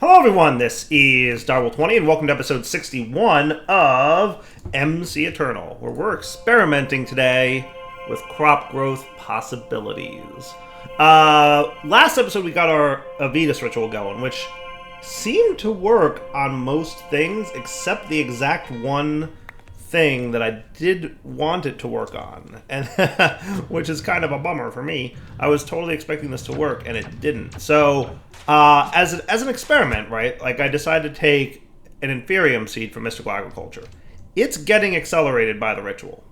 Hello everyone, this is Darwell20 and welcome to episode 61 of MCEternal, where we're experimenting today with crop growth possibilities. Last episode we got our Avitus ritual going, which seemed to work on most things except the exact one thing that I did want it to work on, and which is kind of a bummer for me. I was totally expecting this to work and it didn't. So as an experiment, right, like I decided to take an Inferium seed from Mystical Agriculture. It's getting accelerated by the ritual.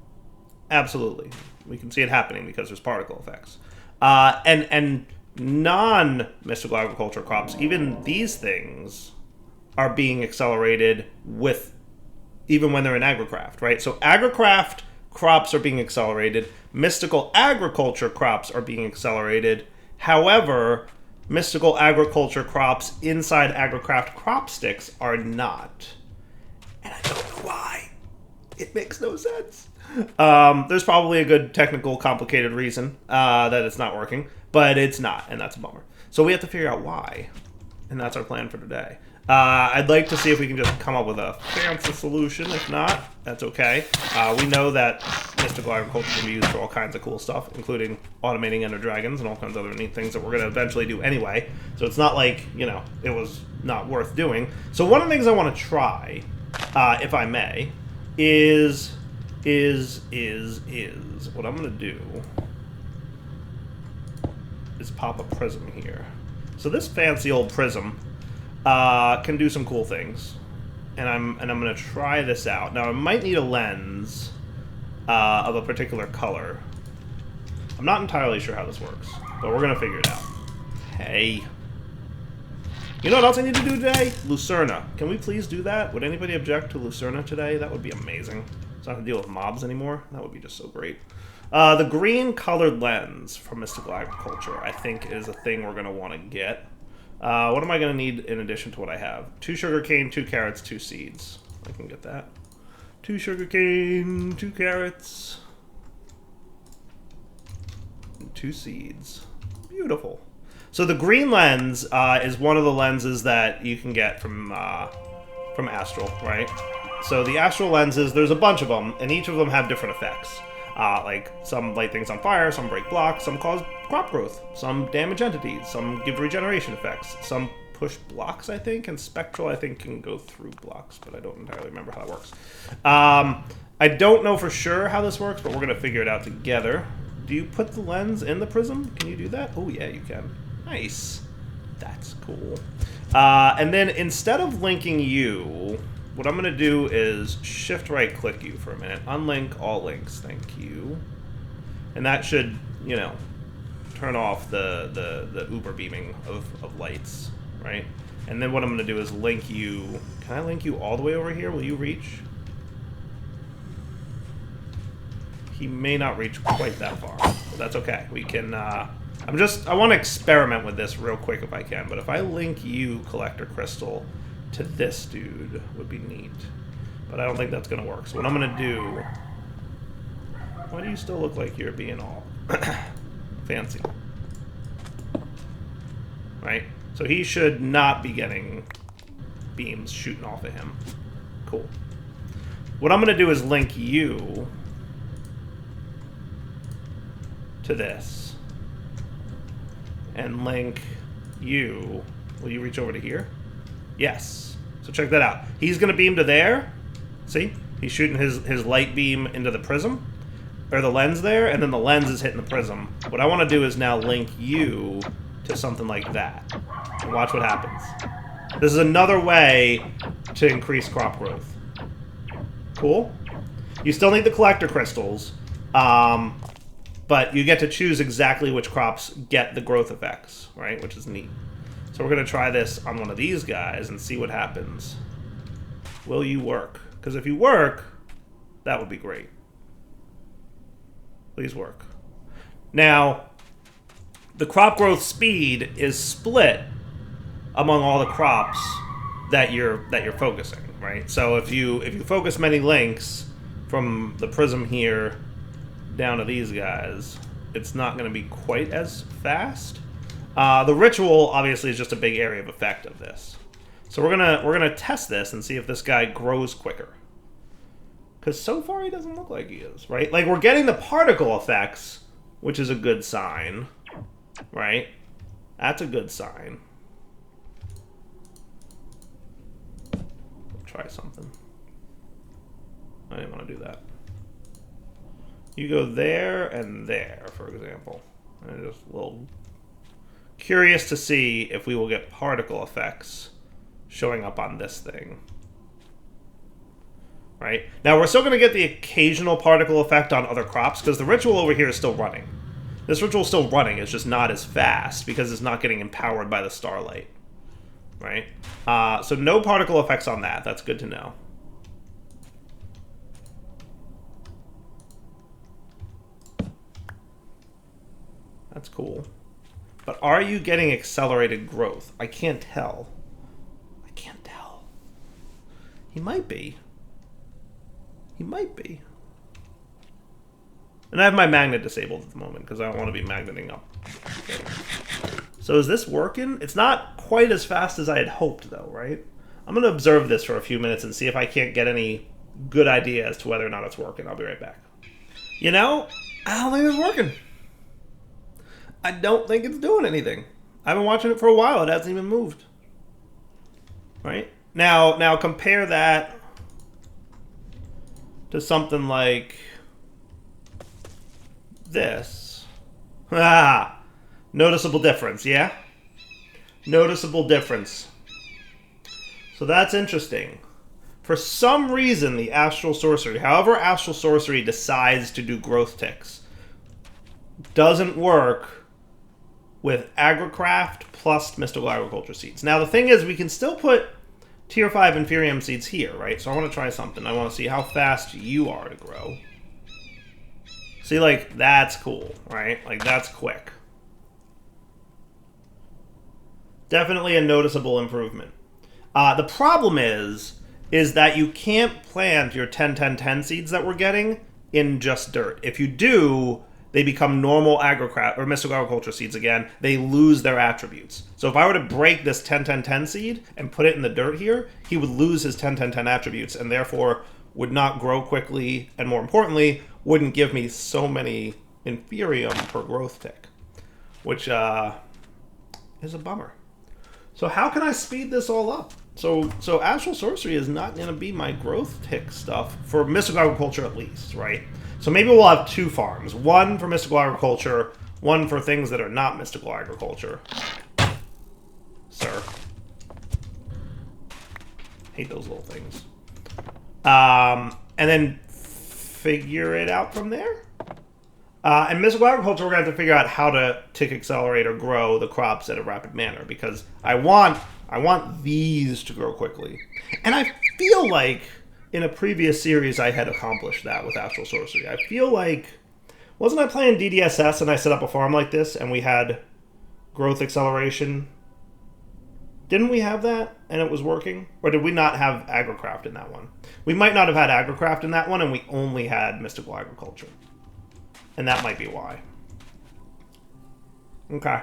Absolutely. We can see it happening because there's particle effects. And non-Mystical Agriculture crops, even these things are being accelerated with even when they're in Agricraft, right? So Agricraft crops are being accelerated. Mystical Agriculture crops are being accelerated. However, Mystical Agriculture crops inside Agricraft crop sticks are not. And I don't know why. It makes no sense. There's probably a good technical, complicated reason that it's not working, but it's not, and that's a bummer. So we have to figure out why, and that's our plan for today. I'd like to see if we can just come up with a fancy solution. If not, that's okay. We know that Mystical Agriculture can be used for all kinds of cool stuff, including automating Ender Dragons and all kinds of other neat things that we're going to eventually do anyway. So it's not like, you know, it was not worth doing. So one of the things I want to try, if I may, is what I'm going to do is pop a prism here. So this fancy old prism can do some cool things, and I'm going to try this out. Now I might need a lens of a particular color. I'm not entirely sure how this works, but we're going to figure it out. Hey, you know what else I need to do today? Lucerna. Can we please do that? Would anybody object to Lucerna today? That would be amazing. So I don't have to deal with mobs anymore. That would be just so great. The green colored lens from Mystical Agriculture, I think, is a thing we're going to want to get. What am I going to need in addition to what I have? 2 sugarcane, 2 carrots, 2 seeds. I can get that. 2 sugarcane, 2 carrots, and 2 seeds. Beautiful. So the green lens is one of the lenses that you can get from Astral, right? So the Astral lenses, there's a bunch of them, and each of them have different effects. Like some light things on fire, some break blocks, some cause crop growth, some damage entities, some give regeneration effects, some push blocks, I think, and Spectral, I think, can go through blocks, but I don't entirely remember how that works. I don't know for sure how this works, but we're going to figure it out together. Do you put the lens in the prism? Can you do that? Oh, yeah, you can. Nice. That's cool. And then instead of linking you, what I'm going to do is shift right click you for a minute. Unlink all links. Thank you. And that should, you know, turn off the uber beaming of lights, right? And then what I'm going to do is link you. Can I link you all the way over here? Will you reach? He may not reach quite that far, but that's okay. We can, I want to experiment with this real quick if I can, but if I link you, Collector Crystal, to this dude would be neat. But I don't think that's going to work. So what I'm going to do... Why do you still look like you're being all fancy? Right? So he should not be getting beams shooting off of him. Cool. What I'm going to do is link you to this. And link you... Will you reach over to here? Yes. So check that out. He's going to beam to there. See? He's shooting his light beam into the prism. Or the lens there. And then the lens is hitting the prism. What I want to do is now link you to something like that. And watch what happens. This is another way to increase crop growth. Cool? You still need the collector crystals. But you get to choose exactly which crops get the growth effects. Right? Which is neat. So we're going to try this on one of these guys and see what happens. Will you work? Because if you work, that would be great. Please work. Now, the crop growth speed is split among all the crops that you're focusing, right? So if you focus many links from the prism here down to these guys, it's not going to be quite as fast. The ritual, obviously, is just a big area of effect of this. So we're gonna test this and see if this guy grows quicker. Because so far he doesn't look like he is, right? Like, we're getting the particle effects, which is a good sign, right? That's a good sign. Try something. I didn't want to do that. You go there and there, for example. I'm just a little curious to see if we will get particle effects showing up on this thing. Right? Now, we're still going to get the occasional particle effect on other crops, because the ritual over here is still running. This ritual is still running, it's just not as fast, because it's not getting empowered by the starlight. Right? So no particle effects on that. That's good to know. That's cool. But are you getting accelerated growth? I can't tell. I can't tell. He might be. He might be. And I have my magnet disabled at the moment because I don't want to be magneting up. Okay. So is this working? It's not quite as fast as I had hoped, though, right? I'm going to observe this for a few minutes and see if I can't get any good idea as to whether or not it's working. I'll be right back. You know, I don't think it's working. I don't think it's doing anything. I've been watching it for a while. It hasn't even moved. Right? Now compare that to something like this. Ah, noticeable difference, yeah? Noticeable difference. So that's interesting. For some reason, the Astral Sorcery, however Astral Sorcery decides to do growth ticks, doesn't work with Agricraft plus Mystical Agriculture seeds. Now, the thing is, we can still put Tier 5 Inferium seeds here, right? So I want to try something. I want to see how fast you are to grow. See, like, that's cool, right? Like, that's quick. Definitely a noticeable improvement. The problem is that you can't plant your 10-10-10 seeds that we're getting in just dirt. If you do, they become normal Agricraft or Mystical Agriculture seeds again. They lose their attributes. So if I were to break this 10-10-10 seed and put it in the dirt here, he would lose his 10-10-10 attributes and therefore would not grow quickly, and more importantly, wouldn't give me so many Inferium per growth tick, which is a bummer. So how can I speed this all up? So Astral Sorcery is not going to be my growth tick stuff, for Mystical Agriculture at least, right? So maybe we'll have two farms. One for Mystical Agriculture, one for things that are not Mystical Agriculture. Sir. Hate those little things. And then figure it out from there. And Mystical Agriculture, we're going to have to figure out how to tick accelerate or grow the crops at a rapid manner, because I want these to grow quickly. And I feel like in a previous series I had accomplished that with Astral Sorcery. I feel like, wasn't I playing DDSS and I set up a farm like this and we had growth acceleration? Didn't we have that and it was working? Or did we not have Agricraft in that one? We might not have had Agricraft in that one and we only had Mystical Agriculture. And that might be why. Okay.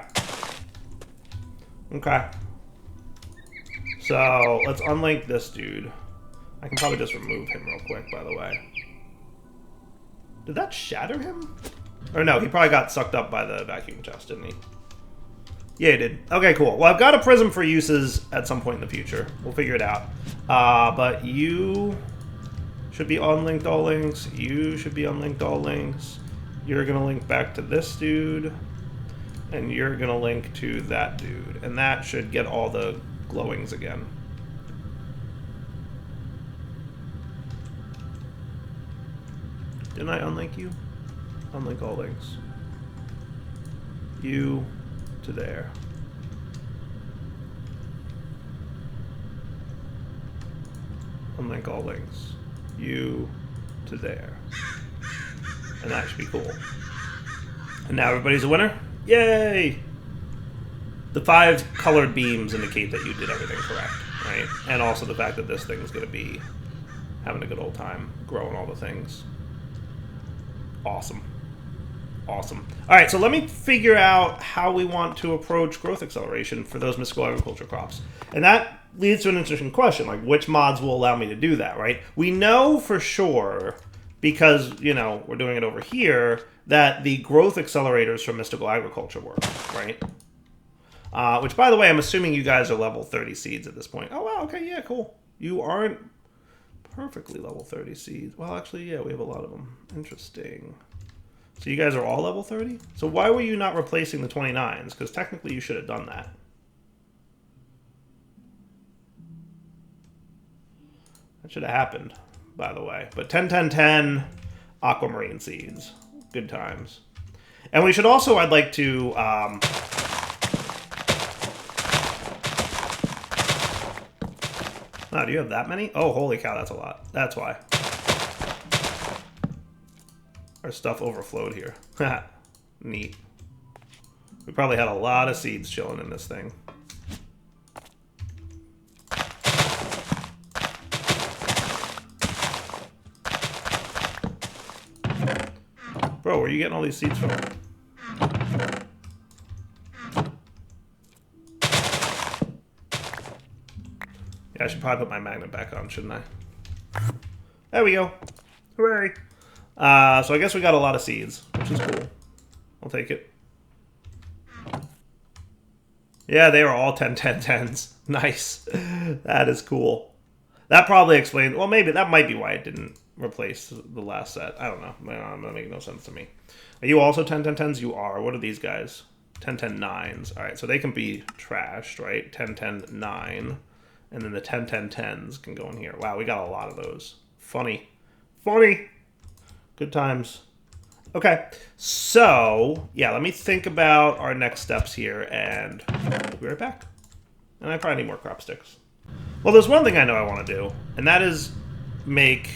Okay. So, let's unlink this dude. I can probably just remove him real quick, by the way. Did that shatter him? Or no, he probably got sucked up by the vacuum chest, didn't he? Yeah, he did. Okay, cool. Well, I've got a prism for uses at some point in the future. We'll figure it out. But you should be unlinked all links. You should be unlinked all links. You're going to link back to this dude. And you're going to link to that dude. And that should get all the glowings again. Didn't I unlink you? Unlink all links. You to there. Unlink all links. You to there. And that should be cool. And now everybody's a winner? Yay! The 5 colored beams indicate that you did everything correct, right? And also the fact that this thing's going to be having a good old time growing all the things. Awesome. Awesome. All right, so let me figure out how we want to approach growth acceleration for those Mystical Agriculture crops. And that leads to an interesting question, like which mods will allow me to do that, right? We know for sure, because, you know, we're doing it over here, that the growth accelerators from Mystical Agriculture work, right? Which, by the way, I'm assuming you guys are level 30 seeds at this point. Oh, wow, okay, yeah, cool. You aren't perfectly level 30 seeds. Well, actually, yeah, we have a lot of them. Interesting. So you guys are all level 30? So why were you not replacing the 29s? Because technically you should have done that. That should have happened, by the way. But 10, 10, 10 aquamarine seeds. Good times. And we should also, I'd like to... Oh, do you have that many? Oh, holy cow, that's a lot. That's why. Our stuff overflowed here. Neat. We probably had a lot of seeds chilling in this thing. Bro, where are you getting all these seeds from? Yeah, I should probably put my magnet back on, shouldn't I? There we go. Hooray. So I guess we got a lot of seeds, which is cool. I'll take it. Yeah, they are all 10, 10, 10s. Nice. That is cool. That probably explains... Well, maybe that might be why it didn't replace the last set. I don't know. That makes no sense to me. Are you also 10, 10, 10s? You are. What are these guys? 10, 10, 9s. All right, so they can be trashed, right? 10, 10, 9. And then the 10, 10, 10s can go in here. Wow, we got a lot of those. Funny. Funny. Good times. Okay, so, yeah, let me think about our next steps here, and we'll be right back. And I probably need more crop sticks. Well, there's one thing I know I want to do, and that is make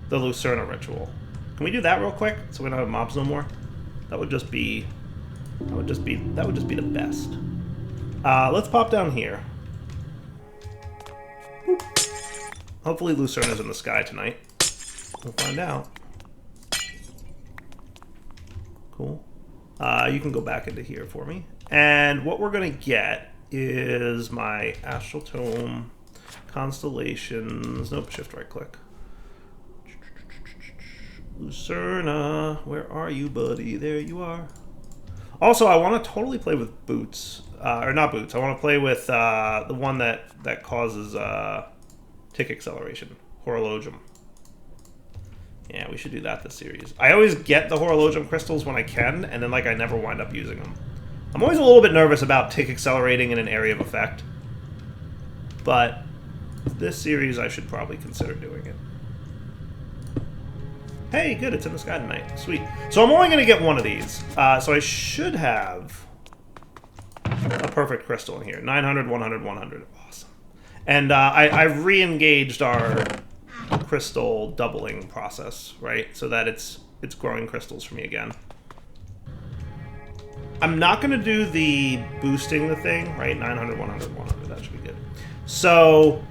the Lucerna ritual. Can we do that real quick, so we don't have mobs no more? That would just be... That would just be the best. Let's pop down here. Boop. Hopefully Lucerna's in the sky tonight. We'll find out. Cool. You can go back into here for me. And what we're going to get is my Astral Tome, Constellations. Nope, shift right click. Lucerna, where are you, buddy? There you are. Also, I want to totally play with boots. Or not boots. I want to play with the one that causes tick acceleration. Horologium. Yeah, we should do that this series. I always get the Horologium crystals when I can, and then like I never wind up using them. I'm always a little bit nervous about tick accelerating in an area of effect. But this series I should probably consider doing it. Hey, good, it's in the sky tonight. Sweet. So I'm only going to get one of these. So I should have a perfect crystal in here. 900, 100, 100. Awesome. And I've re-engaged our crystal doubling process, right? So that it's growing crystals for me again. I'm not going to do the boosting the thing, right? 900, 100, 100. That should be good. So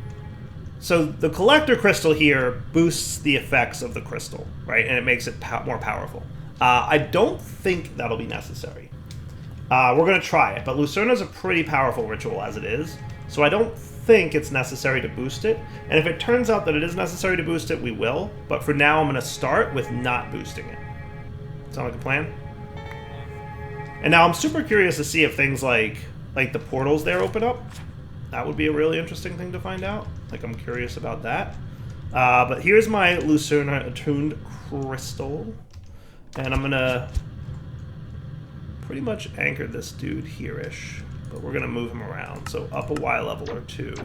the collector crystal here boosts the effects of the crystal, right? And it makes it more powerful. I don't think that'll be necessary. We're going to try it, but Lucerna's a pretty powerful ritual as it is, so I don't think it's necessary to boost it. And if it turns out that it is necessary to boost it, we will. But for now, I'm going to start with not boosting it. Sound like a plan? And now I'm super curious to see if things like the portals there open up. That would be a really interesting thing to find out. Like, I'm curious about that. But here's my Lucerna attuned crystal. And I'm going to pretty much anchor this dude here-ish. But we're going to move him around. So up a Y level or two.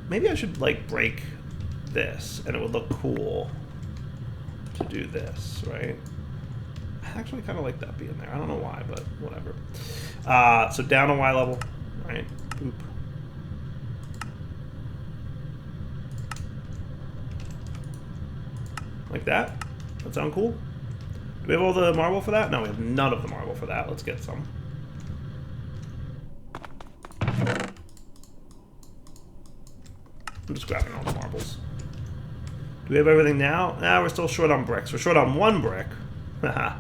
Maybe I should, like, break this. And it would look cool to do this, right? I actually kind of like that being there. I don't know why, but whatever. So down a Y level, right? Boop. Like that? That sound cool? Do we have all the marble for that? No, we have none of the marble for that. Let's get some. I'm just grabbing all the marbles. Do we have everything now? Nah, we're still short on bricks. We're short on one brick. Haha.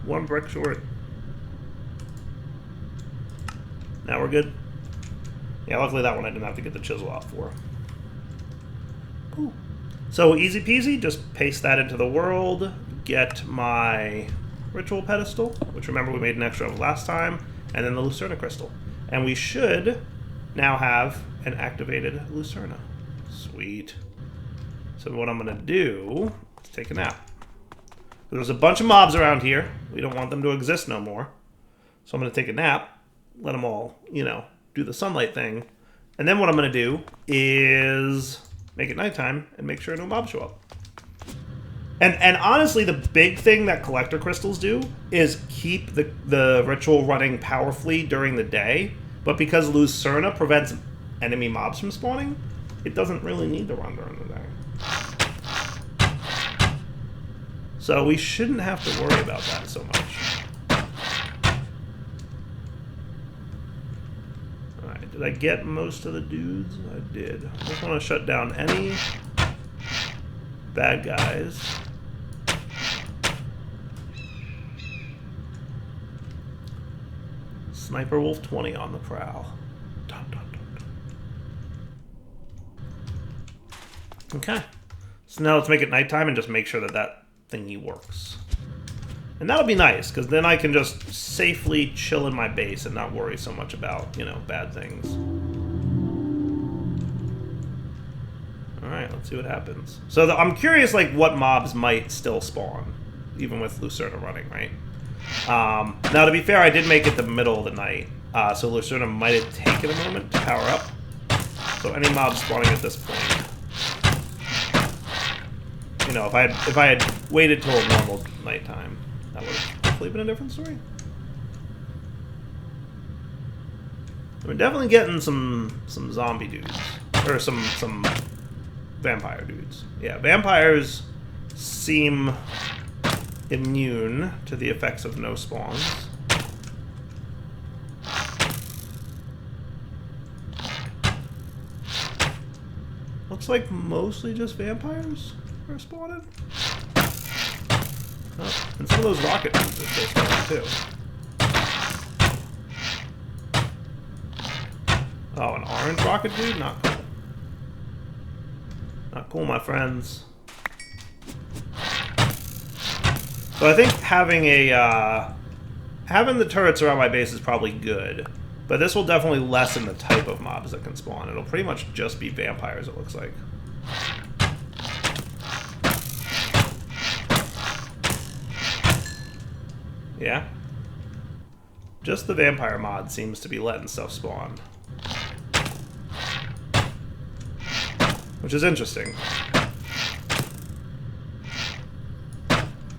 One brick short. Now we're good. Yeah, luckily that one I didn't have to get the chisel out for. Ooh. So easy peasy, just paste that into the world, get my ritual pedestal, which remember we made an extra of last time, and then the Lucerna crystal. And we should now have an activated Lucerna. Sweet. So what I'm going to do is take a nap. There's a bunch of mobs around here. We don't want them to exist no more. So I'm going to take a nap, let them all, you know, do the sunlight thing. And then what I'm going to do is make it nighttime and make sure no mobs show up. And honestly, the big thing that collector crystals do is keep the ritual running powerfully during the day. But because Lucerna prevents enemy mobs from spawning, it doesn't really need to run during the day. So we shouldn't have to worry about that so much. Alright, did I get most of the dudes? I did. I just want to shut down any bad guys. Sniper Wolf 20 on the prowl. Dun, dun, dun, dun. Okay. So now let's make it nighttime and just make sure that that thingy works. And that'll be nice, because then I can just safely chill in my base and not worry so much about, you know, bad things. Alright, let's see what happens. So I'm curious, like, what mobs might still spawn, even with Lucerna running, right? Now, to be fair, I did make it the middle of the night, so Lucerna might have taken a moment to power up. So any mobs spawning at this point, you know, if I had waited till a normal nighttime, that would have hopefully been a different story. We're definitely getting some zombie dudes, or some vampire dudes. Yeah, vampires seem immune to the effects of no spawns. Looks like mostly just vampires are spawning. Oh, and some of those rocket dudes are still spawning too. Oh, an orange rocket dude? Not cool. Not cool, my friends. So I think having having the turrets around my base is probably good, but this will definitely lessen the type of mobs that can spawn. It'll pretty much just be vampires, it looks like. Yeah? Just the vampire mod seems to be letting stuff spawn. Which is interesting.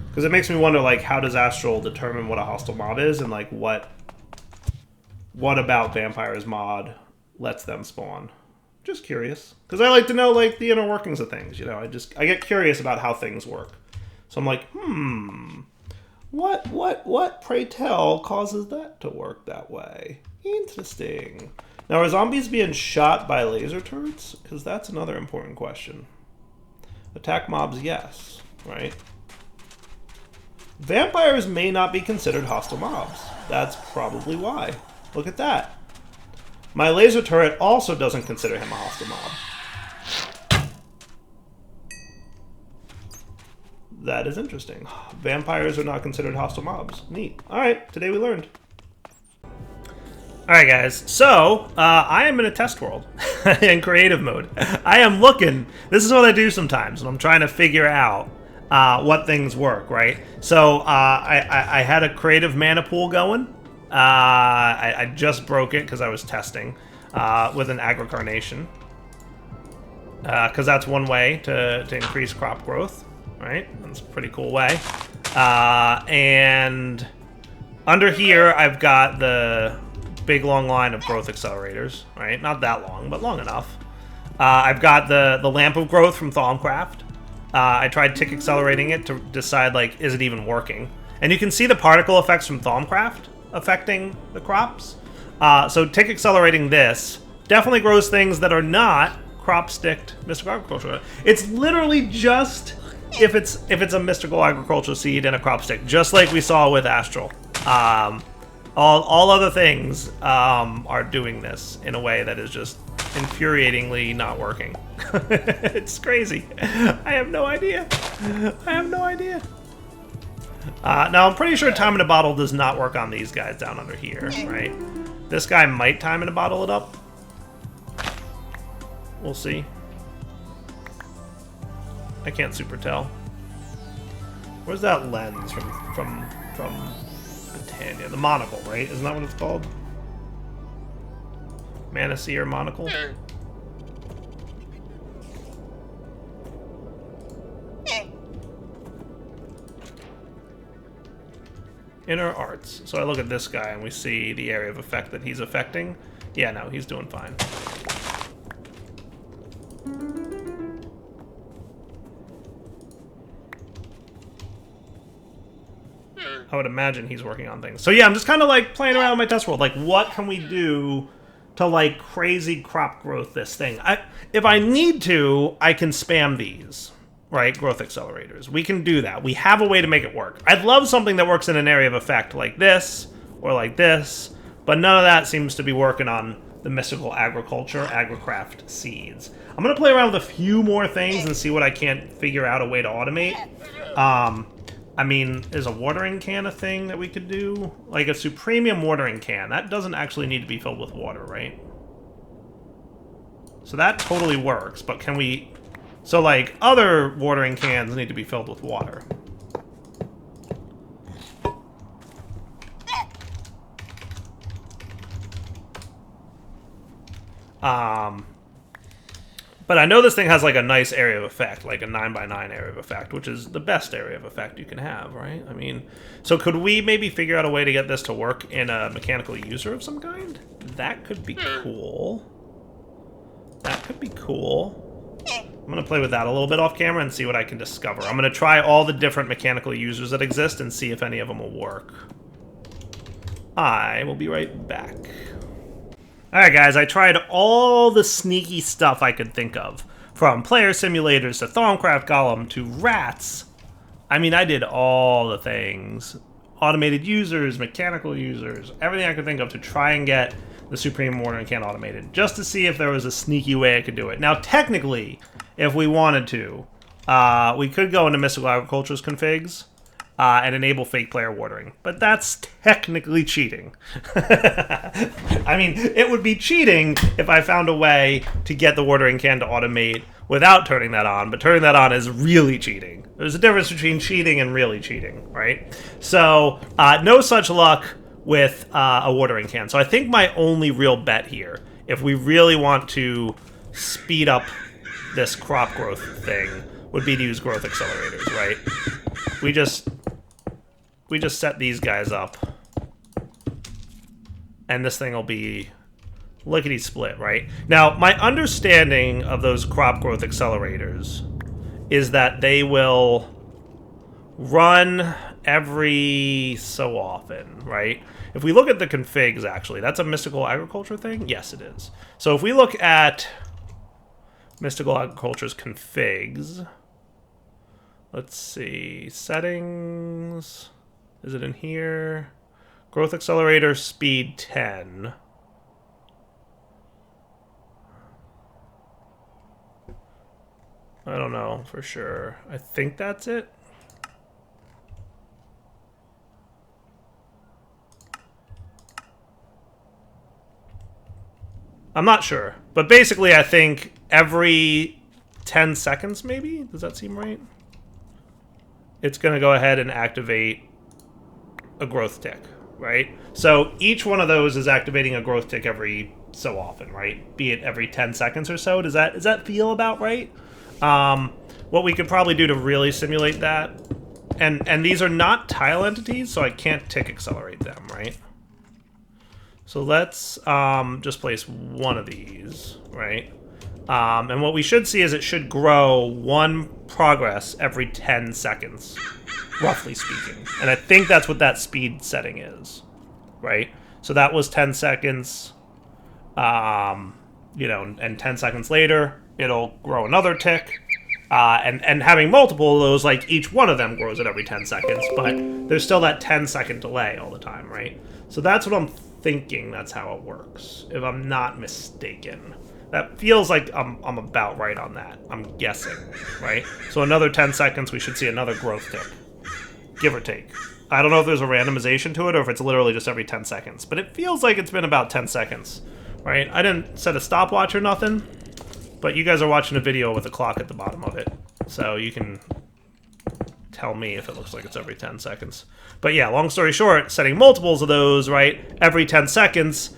Because it makes me wonder, like, how does Astral determine what a hostile mob is, and, like, what about Vampires mod lets them spawn? Just curious. Because I like to know, like, the inner workings of things, you know? I get curious about how things work. So I'm like, what, pray tell, causes that to work that way? Interesting. Now, are zombies being shot by laser turrets? Because that's another important question. Attack mobs, yes, right? Vampires may not be considered hostile mobs. That's probably why. Look at that. My laser turret also doesn't consider him a hostile mob. That is interesting. Vampires are not considered hostile mobs. Neat. Alright, today we learned. Alright guys, so I am in a test world in creative mode. I am looking, this is what I do sometimes when I'm trying to figure out what things work, right? So I had a creative mana pool going. I just broke it because I was testing with an agricarnation. Because that's one way to increase crop growth, right? That's a pretty cool way. And under here, I've got the big long line of growth accelerators, right? Not that long, but long enough. I've got the lamp of growth from Thaumcraft. I tried tick accelerating it to decide, like, is it even working? And you can see the particle effects from Thaumcraft affecting the crops. So tick accelerating this definitely grows things that are not crop-sticked mystical agriculture. It's literally just if it's a mystical agricultural seed and a crop stick, just like we saw with Astral. All other things are doing this in a way that is just infuriatingly not working. It's crazy. I have no idea. I have no idea. Now, I'm pretty sure time in a bottle does not work on these guys down under here, right? This guy might time in a bottle it up. We'll see. I can't super tell. Where's that lens from Britannia? The monocle, right? Isn't that what it's called? Manaseer monocle? Inner arts. So I look at this guy and we see the area of effect that he's affecting. Yeah, no, he's doing fine. I would imagine he's working on things. So yeah, I'm just kind of like playing around with my test world. Like, what can we do to like crazy crop growth this thing? If I need to, I can spam these. Right, growth accelerators. We can do that. We have a way to make it work. I'd love something that works in an area of effect like this, or like this, but none of that seems to be working on the mystical agriculture, agricraft seeds. I'm going to play around with a few more things and see what I can't figure out a way to automate. I mean, is a watering can a thing that we could do? Like a Supremium watering can. That doesn't actually need to be filled with water, right? So that totally works, but can we... So, like, other watering cans need to be filled with water. But I know this thing has, like, a nice area of effect, like a 9x9 area of effect, which is the best area of effect you can have, right? I mean, so could we maybe figure out a way to get this to work in a mechanical user of some kind? That could be cool. That could be cool. I'm going to play with that a little bit off camera and see what I can discover. I'm going to try all the different mechanical users that exist and see if any of them will work. I will be right back. Alright guys, I tried all the sneaky stuff I could think of. From player simulators to Thaumcraft Golem to rats. I mean, I did all the things. Automated users, mechanical users, everything I could think of to try and get the Supreme Watering Can automated. Just to see if there was a sneaky way I could do it. Now, technically, if we wanted to, we could go into Mystical Agriculture's configs and enable fake player watering. But that's technically cheating. I mean, it would be cheating if I found a way to get the watering can to automate without turning that on. But turning that on is really cheating. There's a difference between cheating and really cheating, right? So, no such luck with a watering can. So I think my only real bet here, if we really want to speed up this crop growth thing, would be to use growth accelerators, right? We just set these guys up, and this thing will be lickety-split, right? Now, my understanding of those crop growth accelerators is that they will run every so often, right? If we look at the configs, actually, that's a Mystical Agriculture thing? Yes, it is. So if we look at Mystical Agriculture's configs, let's see, settings, is it in here? Growth accelerator, speed 10. I don't know for sure. I think that's it. I'm not sure. But basically, I think every 10 seconds, maybe? Does that seem right? It's going to go ahead and activate a growth tick, right? So each one of those is activating a growth tick every so often, right? Be it every 10 seconds or so. Does that feel about right? What we could probably do to really simulate that, and these are not tile entities, so I can't tick accelerate them, right? So let's just place one of these, right? And what we should see is it should grow one progress every 10 seconds, roughly speaking. And I think that's what that speed setting is, right? So that was 10 seconds, you know, and 10 seconds later, it'll grow another tick. And having multiple of those, like, each one of them grows at every 10 seconds, but there's still that 10-second delay all the time, right? So that's what I'm thinking that's how it works, if I'm not mistaken. That feels like I'm about right on that. I'm guessing, right? So another 10 seconds, we should see another growth tick, give or take. I don't know if there's a randomization to it or if it's literally just every 10 seconds, but it feels like it's been about 10 seconds, right? I didn't set a stopwatch or nothing, but you guys are watching a video with a clock at the bottom of it, so you can tell me if it looks like it's every 10 seconds. But yeah, long story short, setting multiples of those, right, every 10 seconds,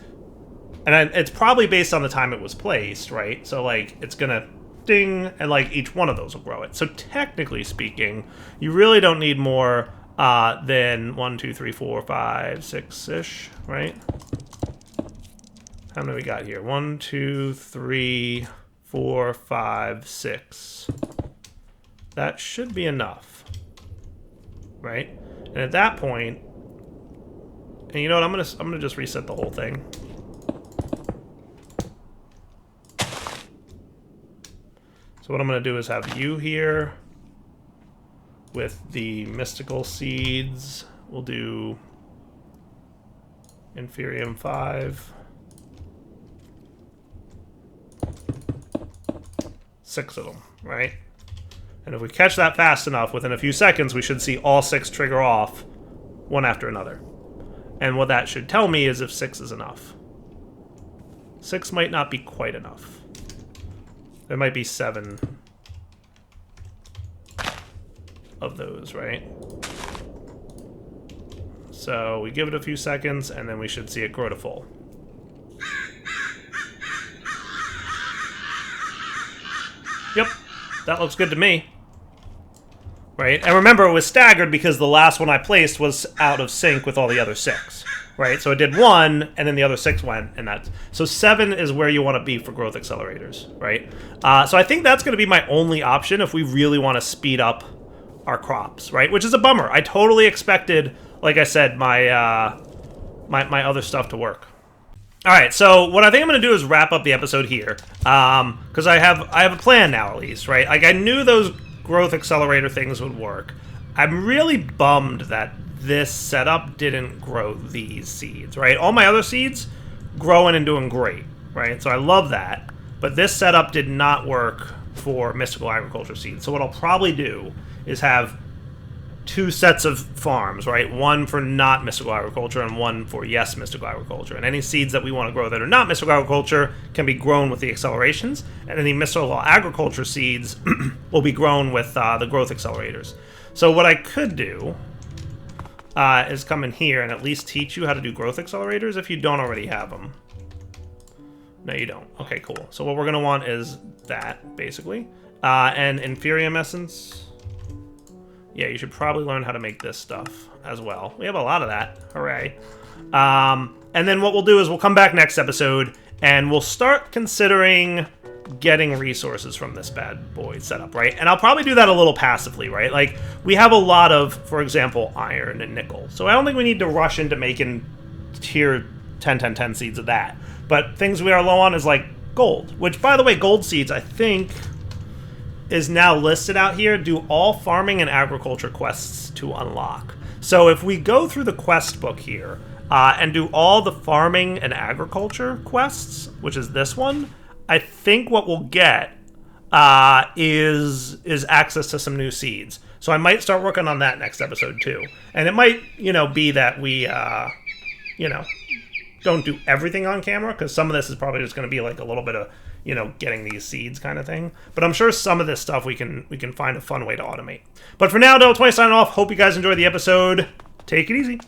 and it's probably based on the time it was placed, right? So, like, it's gonna ding, and, like, each one of those will grow it. So, technically speaking, you really don't need more than 1, 2, 3, 4, 5, 6-ish, right? How many we got here? 1, 2, 3, 4, 5, 6. That should be enough, right? And at that point, and you know what? I'm gonna just reset the whole thing. So what I'm going to do is have you here with the mystical seeds. We'll do Inferium 5. 6 of them, right? And if we catch that fast enough, within a few seconds, we should see all 6 trigger off one after another. And what that should tell me is if 6 is enough. 6 might not be quite enough. There might be 7 of those, right? So we give it a few seconds, and then we should see it grow to full. Yep, that looks good to me. Right? And remember, it was staggered because the last one I placed was out of sync with all the other 6. Right, so it did 1, and then the other 6 went, and that's... So 7 is where you want to be for growth accelerators, right? So I think that's going to be my only option if we really want to speed up our crops, right? Which is a bummer. I totally expected, like I said, my my other stuff to work. All right, so what I think I'm going to do is wrap up the episode here, because I have a plan now, at least, right? Like, I knew those growth accelerator things would work. I'm really bummed that this setup didn't grow these seeds, right? All my other seeds growing and doing great, right? So I love that. But this setup did not work for mystical agriculture seeds. So what I'll probably do is have 2 sets of farms, right? One for not mystical agriculture and one for yes mystical agriculture. And any seeds that we want to grow that are not mystical agriculture can be grown with the accelerations, and any mystical agriculture seeds will be grown with the growth accelerators. So what I could do is come in here and at least teach you how to do growth accelerators if you don't already have them. No, you don't. Okay, cool. So what we're going to want is that, basically. And Inferium Essence. Yeah, you should probably learn how to make this stuff as well. We have a lot of that. Hooray. And then what we'll do is we'll come back next episode and we'll start considering getting resources from this bad boy setup, right? And I'll probably do that a little passively, right? Like, we have a lot of, for example, iron and nickel. So I don't think we need to rush into making tier 10 seeds of that. But things we are low on is, like, gold. Which, by the way, gold seeds, I think, is now listed out here. Do all farming and agriculture quests to unlock. So if we go through the quest book here and do all the farming and agriculture quests, which is this one, I think what we'll get is access to some new seeds. So I might start working on that next episode too. And it might, be that we, don't do everything on camera, because some of this is probably just going to be like a little bit of, getting these seeds kind of thing. But I'm sure some of this stuff we can find a fun way to automate. But for now, Del20 signing off. Hope you guys enjoyed the episode. Take it easy.